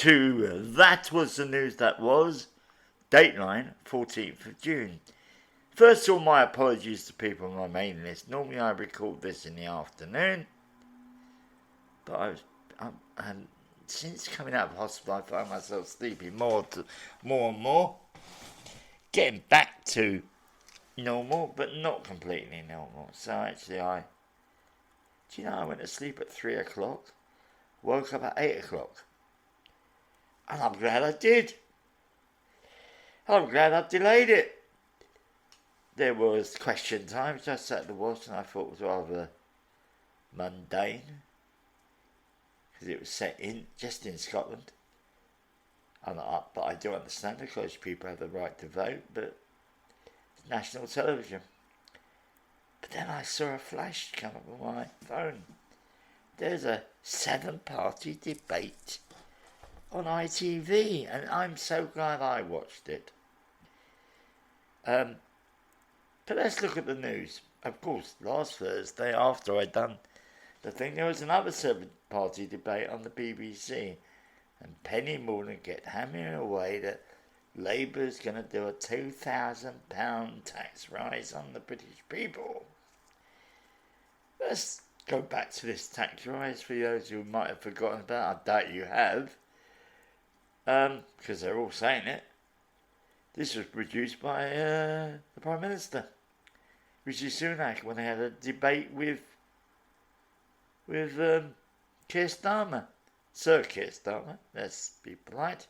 to That Was the News That Was, Dateline, 14th of June. First of all, my apologies to people on my mailing list. Normally I record this in the afternoon, but since coming out of hospital, I find myself sleeping more and more. Getting back to normal, but not completely normal. So actually I went to sleep at 3 o'clock, woke up at 8 o'clock. And I'm glad I did. I'm glad I delayed it. There was question time, which I sat to watch and I thought was rather mundane. Because it was set just in Scotland. But I do understand the Scottish people have the right to vote, but it's national television. But then I saw a flash come up on my phone. There's a 7-party debate on ITV, and I'm so glad I watched it. But let's look at the news. Of course, last Thursday, after I'd done the thing, there was another 7-party debate on the BBC, and Penny Morgan kept hammering away that Labour's going to do a £2,000 tax rise on the British people. Let's go back to this tax rise for those who might have forgotten about it. I doubt you have. Because they're all saying it. This was produced by the Prime Minister, Rishi Sunak, when they had a debate with Keir Starmer. Sir Keir Starmer, let's be polite.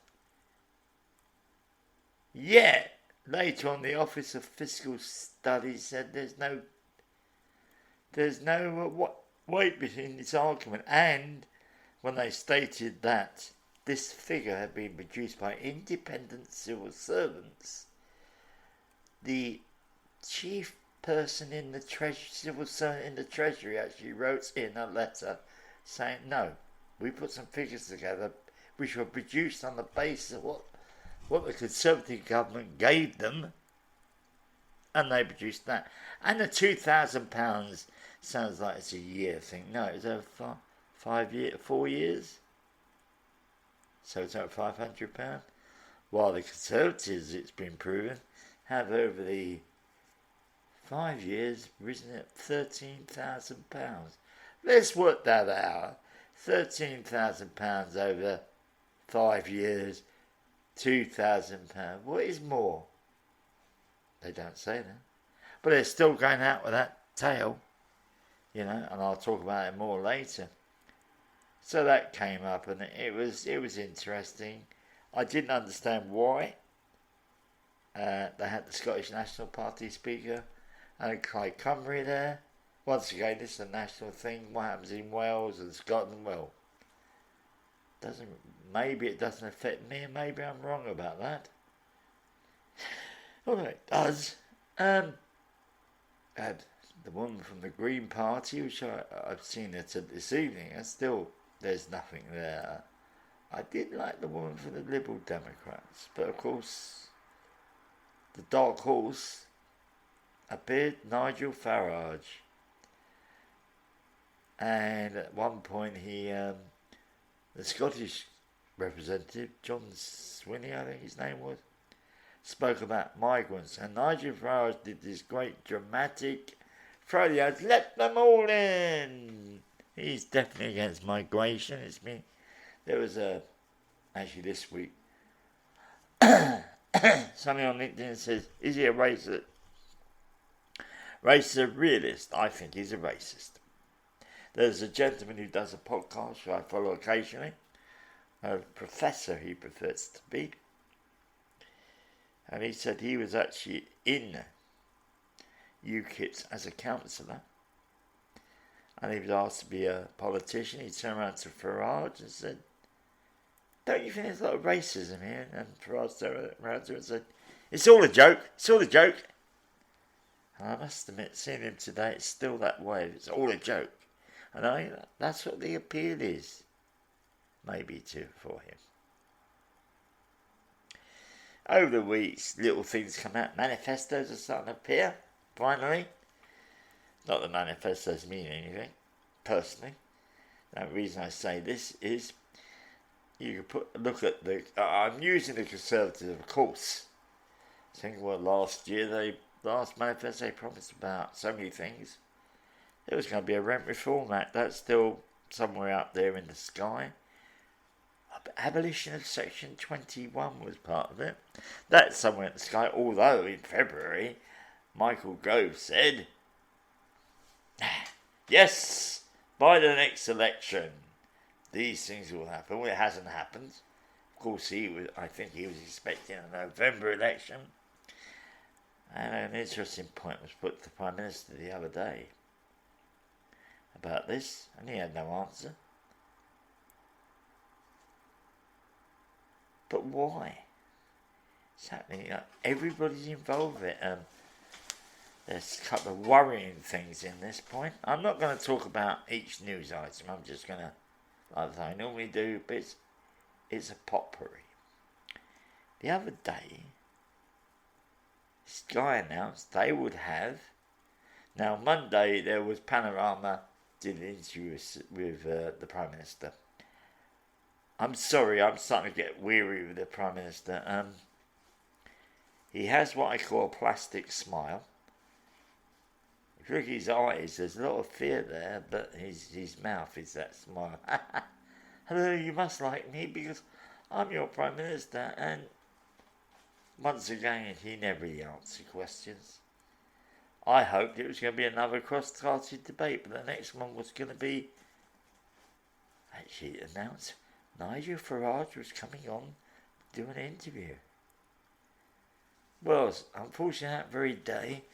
Yet, later on, the Office of Fiscal Studies said there's no weight between this argument, and when they stated that this figure had been produced by independent civil servants, the chief person in the civil servant in the Treasury actually wrote in a letter saying, no, we put some figures together which were produced on the basis of what the Conservative government gave them, and they produced that. And the £2,000 sounds like it's a year thing. No, it's over 4 years. So it's over £500. While the Conservatives, it's been proven, have over the 5 years risen at £13,000. Let's work that out. £13,000 over 5 years, £2,000. What is more? They don't say that. But they're still going out with that tail, and I'll talk about it more later. So that came up, and it was interesting. I didn't understand why. They had the Scottish National Party speaker and Clyde Cymru there. Once again, this is a national thing. What happens in Wales and Scotland? Well, maybe it doesn't affect me, and maybe I'm wrong about that. Although it does. And the woman from the Green Party, which I've seen her this evening, and still there's nothing there. I did like the woman from the Liberal Democrats, but of course the dark horse appeared, Nigel Farage. And at one point the Scottish representative, John Swinney, I think his name was, spoke about migrants, and Nigel Farage did this great dramatic throw the out, let them all in. He's definitely against migration. There was actually this week, something on LinkedIn says, is he a racist? Racist realist? I think he's a racist. There's a gentleman who does a podcast who I follow occasionally, a professor he prefers to be, and he said he was actually in UKIP as a councillor, and he was asked to be a politician. He turned around to Farage and said, don't you think there's a lot of racism here? And Farage turned around to him and said, it's all a joke, And I must admit, seeing him today, it's still that way. It's all a joke. And that's what the appeal is, maybe for him. Over the weeks, little things come out. Manifestos are starting to appear, finally. Not that manifestos mean anything, personally. The reason I say this is you could look at the. I'm using the Conservatives, of course. Think what last manifesto they promised about so many things. There was going to be a Rent Reform Act. That's still somewhere out there in the sky. Abolition of Section 21 was part of it. That's somewhere in the sky. Although in February, Michael Gove said, yes, by the next election, these things will happen. Well, it hasn't happened. Of course, I think he was expecting a November election. And an interesting point was put to the Prime Minister the other day about this, and he had no answer. But why? It's happening. Everybody's involved with it. There's a couple of worrying things in this point. I'm not going to talk about each news item. I'm just going to, like I normally do, but it's a potpourri. The other day, Sky announced they would have. Now, Monday there was Panorama did an interview with the Prime Minister. I'm sorry, I'm starting to get weary with the Prime Minister. He has what I call a plastic smile. If you look at his eyes, there's a lot of fear there, but his mouth is that smile. Hello, you must like me because I'm your Prime Minister. And once again, he never answered questions. I hoped it was going to be another cross-party debate, but the next one was going to be actually announced. Nigel Farage was coming on to do an interview. Well, unfortunately, that very day,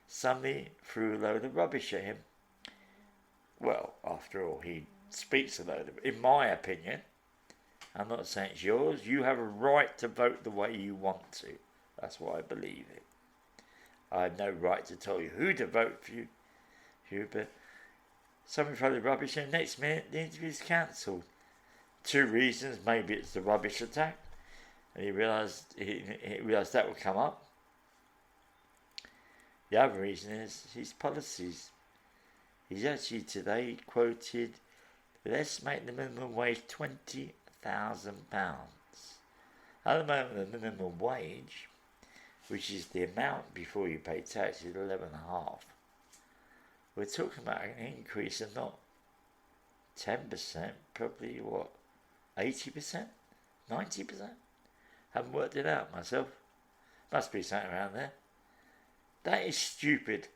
somebody threw a load of rubbish at him. Well, after all, he speaks a load of, in my opinion, I'm not saying it's yours, you have a right to vote the way you want to. That's what I believe in. I have no right to tell you who to vote for you, but somebody threw the rubbish and next minute the interview is cancelled. 2 reasons. Maybe it's the rubbish attack, and he realised that would come up. The other reason is his policies. He's actually today quoted, let's make the minimum wage £20,000. At the moment, the minimum wage, which is the amount before you pay tax, is 11.5. We're talking about an increase of not 10%, probably 80%? 90%? Haven't worked it out myself. Must be something around there. That is stupid.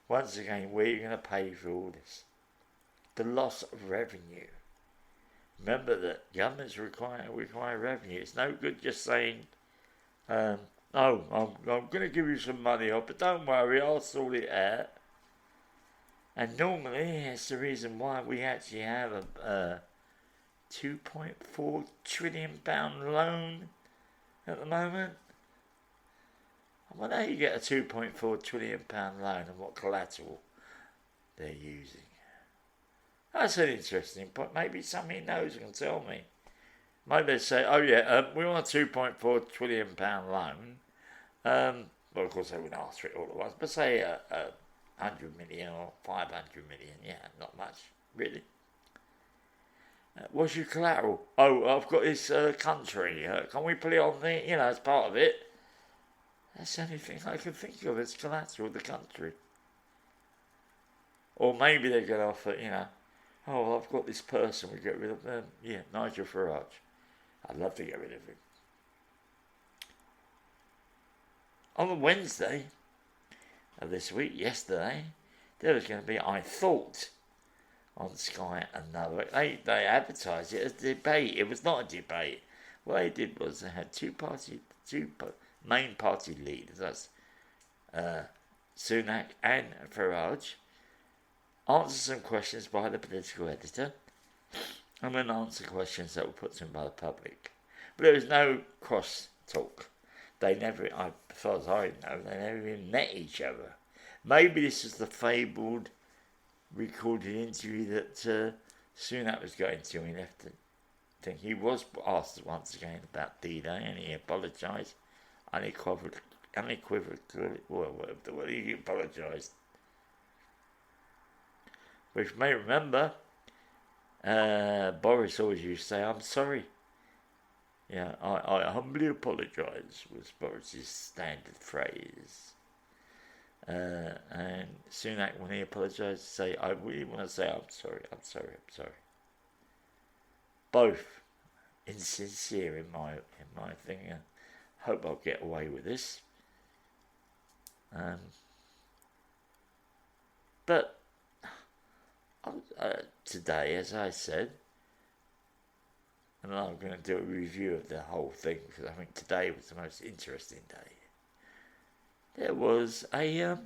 Once again, where are you going to pay for all this? The loss of revenue. Remember that governments require revenue. It's no good just saying, I'm going to give you some money off, but don't worry, I'll sort it out. And normally, it's the reason why we actually have a £2.4 trillion loan at the moment. I wonder how you get a £2.4 trillion loan and what collateral they're using. That's an interesting point. Maybe somebody knows and can tell me. Maybe they say, we want a £2.4 trillion loan. Well, of course, they wouldn't ask for it all at once, but say 100 million or 500 million. Yeah, not much, really. What's your collateral? Oh, I've got this country. Can we put it on the, as part of it? That's the only thing I can think of as collateral, the country. Or maybe they're going to offer, I've got this person, we get rid of them. Yeah, Nigel Farage. I'd love to get rid of him. On a Wednesday of this week, yesterday, there was going to be, I thought, on Sky another. They advertised it as a debate. It was not a debate. What they did was they had two main party leaders, that's Sunak and Farage, answer some questions by the political editor, and then answer questions that were put to him by the public. But there was no cross talk. They never, as far as I know, they never even met each other. Maybe this is the fabled recorded interview that Sunak was going to. He left the thing. He was asked once again about D-Day, and he apologised unequivocally. Well, he apologised. But if you may remember, Boris always used to say, "I'm sorry." Yeah, I humbly apologise was Boris's standard phrase. And Sunak, when he apologised, say, "I really want to say I'm sorry. Both insincere in my thing. Hope I'll get away with this. But today, as I said, and I'm going to do a review of the whole thing because I think today was the most interesting day. There was I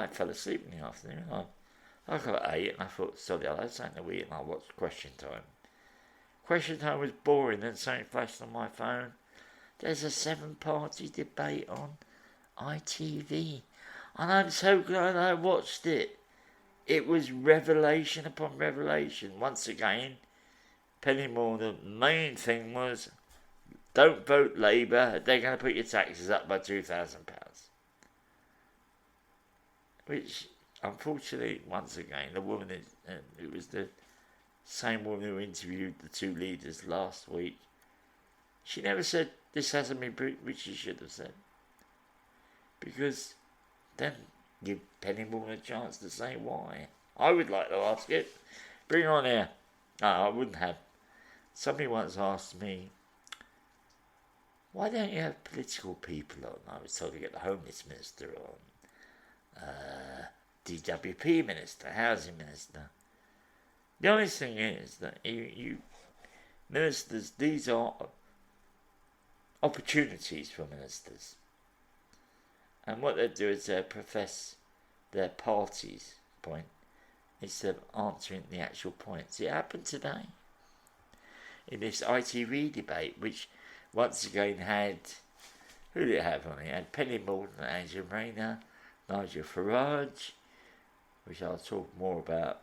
fell asleep in the afternoon. I got at 8 and I thought, sorry, I'll have something to eat, and I watched Question Time. Question Time was boring, then something flashed on my phone. There's a 7-party debate on ITV, and I'm so glad I watched it. It was revelation upon revelation. Once again, Penny Moore, the main thing was, don't vote Labour, they're going to put your taxes up by £2,000. Which, unfortunately, once again, the woman, it was the same woman who interviewed the two leaders last week. She never said, this hasn't been proved, which she should have said. Because then give Penny Moore a chance to say why. I would like to ask it. Bring it on here. No, I wouldn't have. Somebody once asked me, why don't you have political people on? I was told to get the homeless minister on, DWP minister, housing minister. The honest thing is that you ministers, these are opportunities for ministers. And what they do is they profess their party's point instead of answering the actual points. It happened today in this ITV debate, which once again had, who did it have on it? It had Penny Mordaunt, Angela Rayner, Nigel Farage, which I'll talk more about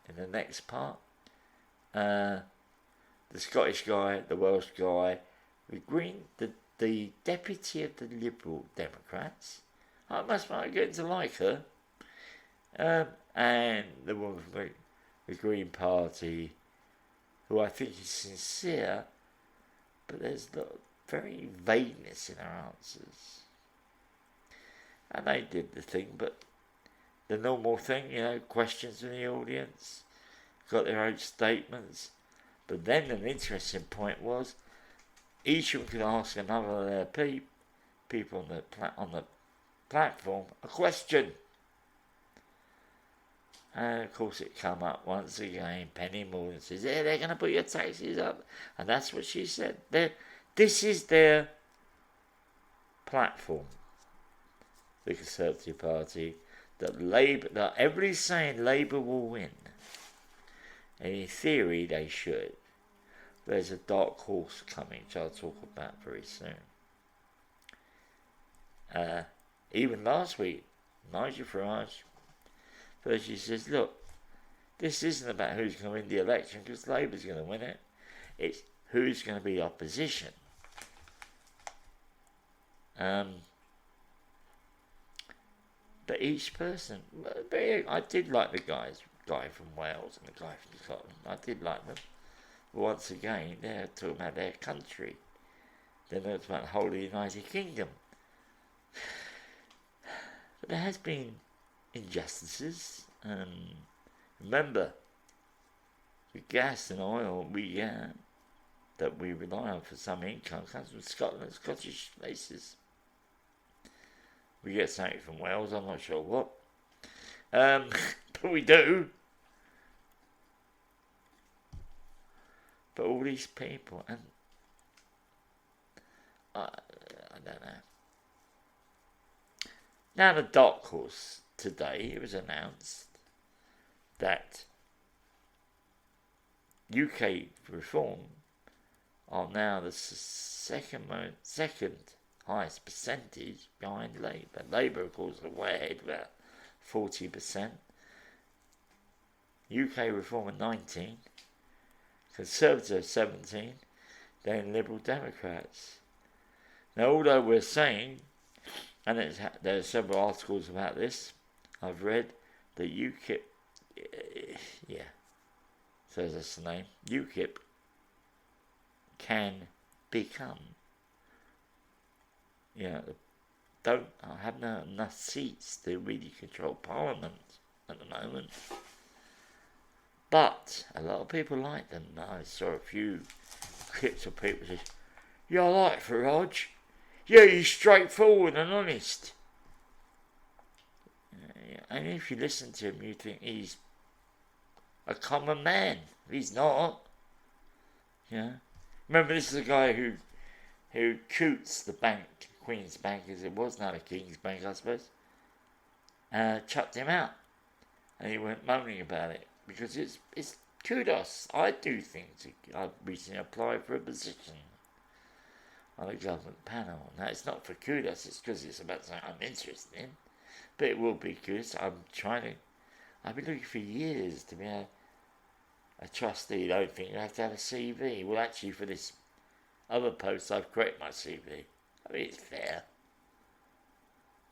in the next part. The Scottish guy, the Welsh guy, the deputy of the Liberal Democrats. I must be getting to like her. And the woman from the Green Party, who I think is sincere, but there's very vagueness in her answers. And they did the thing, but the normal thing, questions from the audience, got their own statements. But then an interesting point was, each of them could ask another of their people on the platform a question. And of course it come up once again. Penny Mordaunt says, yeah, they're going to put your taxes up. And that's what she said. This is their platform, the Conservative Party, that everybody's saying Labour will win. And in theory they should. There's a dark horse coming, which I'll talk about very soon. Even last week, Nigel Farage, first he says, look, this isn't about who's going to win the election, because Labour's going to win it. It's who's going to be opposition. But each person, I did like the guy from Wales and the guy from Scotland. I did like them. Once again, they're talking about their country. They're not talking about the whole of the United Kingdom. But there has been injustices. Remember, the gas and oil that we rely on for some income comes from Scotland, Scottish places. We get something from Wales, I'm not sure what. But we do. But all these people, and I don't know. Now the dark horse today, it was announced that UK reform are now the second highest percentage behind Labour. Labour, of course, are way ahead, about 40%. UK reform at 19%. Conservative 17%, then Liberal Democrats. Now, although we're saying, and there are several articles about this, I've read that UKIP, so that's the name, UKIP, can become, don't have enough seats to really control Parliament at the moment. But a lot of people like them. I saw a few clips of people say, yeah, I like Farage. Yeah, he's straightforward and honest. And if you listen to him, you think he's a common man. He's not. Remember, this is a guy who Coots, the bank, Queen's Bank as it was, now the King's Bank, I suppose, chucked him out. And he went moaning about it. Because it's kudos. I do things. I've recently applied for a position on a government panel. Now, it's not for kudos, it's because it's about something I'm interested in. But it will be kudos. I've been looking for years to be a trustee. I don't think you have to have a CV. Well, actually, for this other post, I've created my CV. I mean, it's fair.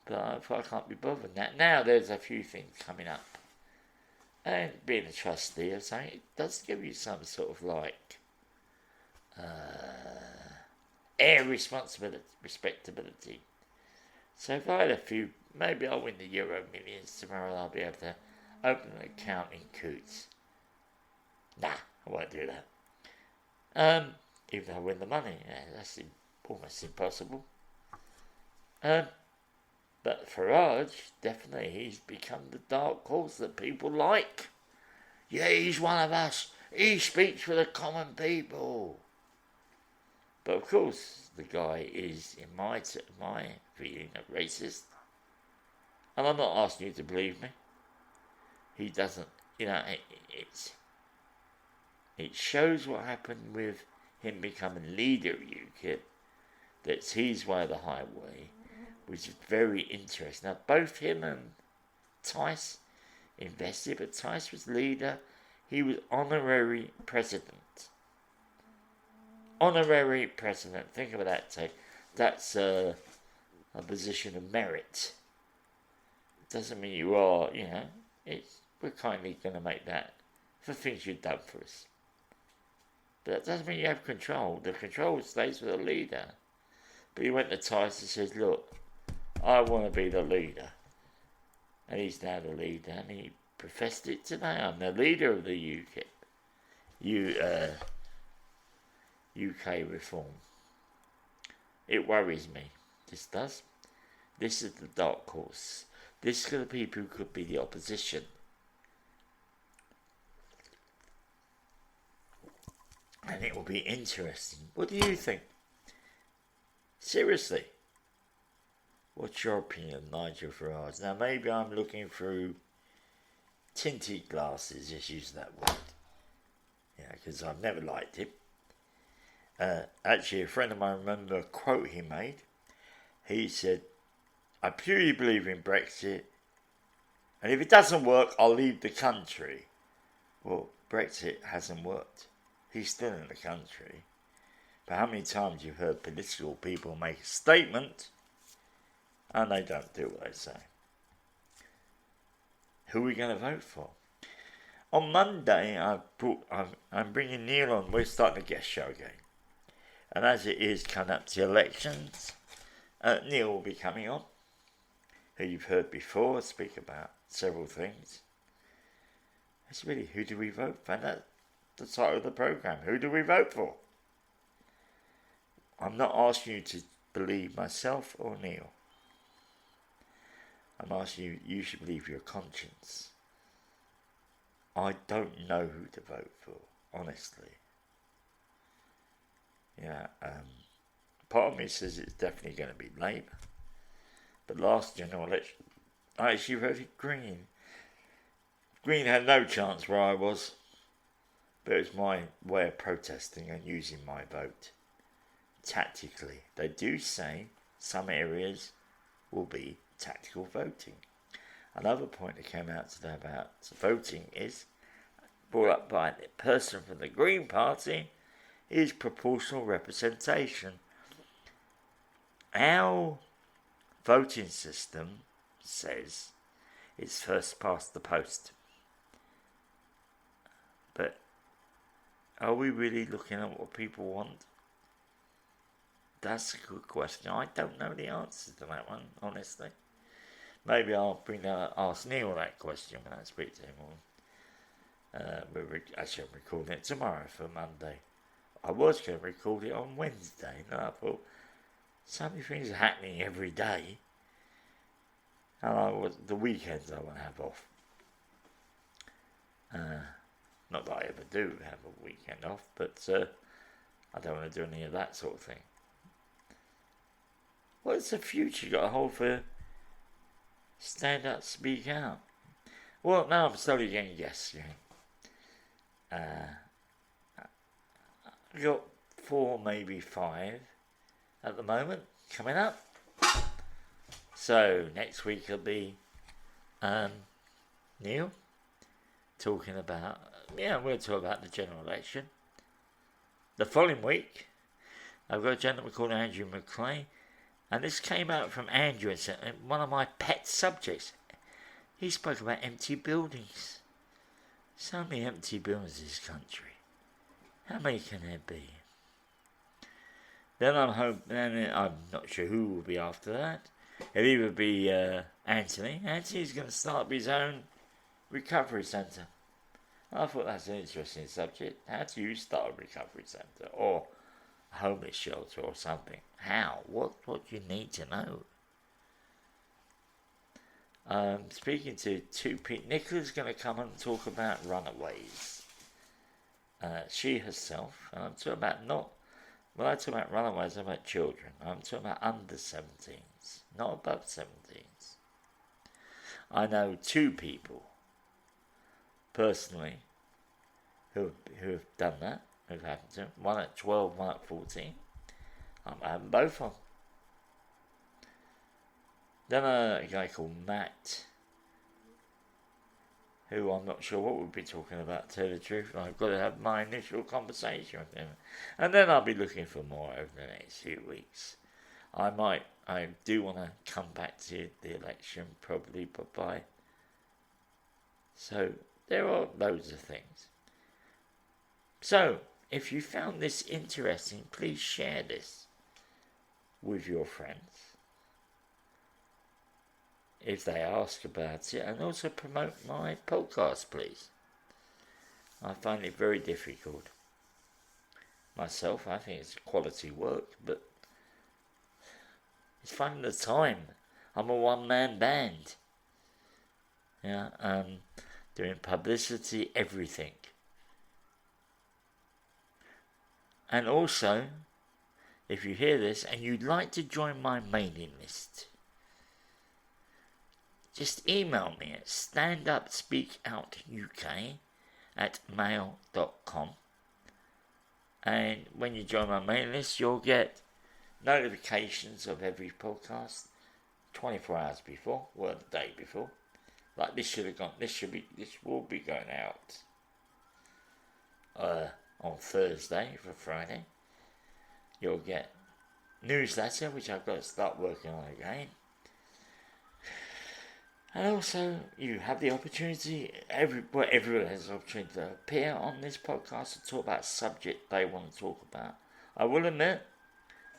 But I can't be bothered. Now there's a few things coming up. And being a trustee of something, it does give you some sort of air respectability. So if I had a few, maybe I'll win the Euro Millions tomorrow. I'll be able to open an account in Coots. Nah, I won't do that. Even though I win the money, that's almost impossible. But Farage, definitely, he's become the dark horse that people like. Yeah, he's one of us. He speaks for the common people. But of course, the guy is, in my feeling, a racist. And I'm not asking you to believe me. He doesn't, it shows what happened with him becoming leader of UKIP, that he's way of the highway, which is very interesting. Now, both him and Tice invested, but Tice was leader. He was honorary president. Honorary president. Think of that. That's a position of merit. It doesn't mean you are, we're kindly going to make that for things you've done for us. But that doesn't mean you have control. The control stays with the leader. But he went to Tice and says, look, I want to be the leader. And he's now the leader. And he professed it today. I'm the leader of the UKIP. UK reform. It worries me. This does. This is the dark horse. This is the people who could be the opposition. And it will be interesting. What do you think? Seriously. What's your opinion of Nigel Farage? Now, maybe I'm looking through tinted glasses, just use that word. Because I've never liked him. Actually, a friend of mine remember a quote he made. He said, I purely believe in Brexit, and if it doesn't work, I'll leave the country. Well, Brexit hasn't worked. He's still in the country. But how many times you've heard political people make a statement and they don't do what they say? Who are we going to vote for? On Monday, I'm bringing Neil on. We're starting a guest show again. And as it is coming up to elections, Neil will be coming on, who you've heard before speak about several things. It's really, who do we vote for? And that's the title of the programme. Who do we vote for? I'm not asking you to believe myself or Neil. I'm asking you should believe your conscience. I don't know who to vote for, honestly. Part of me says it's definitely going to be Labour. But last general election, I actually voted Green. Green had no chance where I was. But it was my way of protesting and using my vote. Tactically. They do say some areas will be tactical voting. Another point that came out today about voting is, brought up by the person from the Green Party, is proportional representation. Our voting system says it's first past the post. But Are we really looking at what people want? That's a good question. I don't know the answer to that one, honestly. Maybe I'll ask Neil that question when I speak to him. Actually, I'm recording it tomorrow for Monday. I was going to record it on Wednesday, and I thought, so many things are happening every day. And the weekends I want to have off. Not that I ever do have a weekend off, but I don't want to do any of that sort of thing. What's the future got to hold for Stand Up, Speak Out? Well, now I'm slowly getting guests. I've got 4, maybe 5 at the moment coming up. So next week will be Neil talking about, we'll talk about the general election. The following week, I've got a gentleman called Andrew McClay, and this came out from Andrew. It's one of my pet subjects. He spoke about empty buildings. So many empty buildings in this country. How many can there be? Then I'm not sure who will be after that. It'll either be Anthony. Anthony's going to start up his own recovery centre. I thought that's an interesting subject. How do you start a recovery centre? Or a homeless shelter or something? How? What do you need to know? Speaking to 2 people, Nicola's going to come and talk about runaways. She herself, and I'm talking about when I talk about runaways, I'm about children. I'm talking about under 17s, not above 17s. I know 2 people, personally, who have done that, who've happened to them. One at 12, one at 14. I'm having both on. Then a guy called Matt, who I'm not sure what we'll be talking about, to tell the truth. I've got to have my initial conversation with him. And then I'll be looking for more over the next few weeks. I do want to come back to the election, probably, bye. So, there are loads of things. So, if you found this interesting, please share this with your friends. If they ask about it, and also promote my podcast, please. I find it very difficult. Myself, I think it's quality work, but it's finding the time. I'm a one-man band. Doing publicity, everything. And also, if you hear this and you'd like to join my mailing list, just email me at standupspeakoutuk@mail.com. And when you join my mailing list, you'll get notifications of every podcast 24 hours before, the day before. Like this will be going out on Thursday for Friday. You'll get newsletter, which I've got to start working on again. And also, you have the opportunity, everyone has the opportunity to appear on this podcast to talk about a subject they want to talk about. I will admit,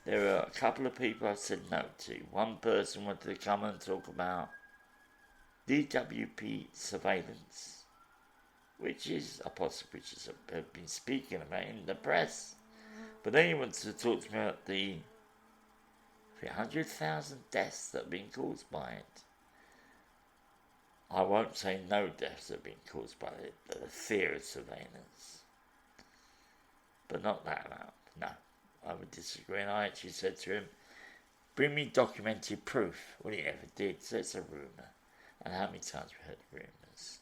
there are a couple of people I've said no to. One person wanted to come and talk about DWP surveillance, which is a possibility, which have been speaking about in the press. But then he wanted to talk to me about the 100,000 deaths that have been caused by it. I won't say no deaths have been caused by it, but the fear of surveillance. But not that amount. No, I would disagree. And I actually said to him, bring me documented proof. Well, he never did, so it's a rumour. And how many times we heard rumours?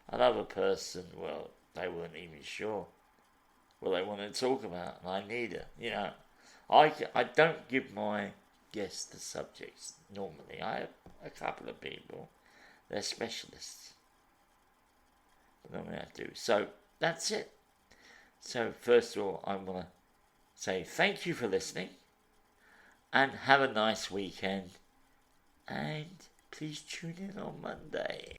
Another person, well, they weren't even sure what they wanted to talk about, and I neither. I don't give my guests the subjects normally. I have a couple of people. They're specialists. But normally I do. So, that's it. So, first of all, I want to say thank you for listening. And have a nice weekend. And please tune in on Monday.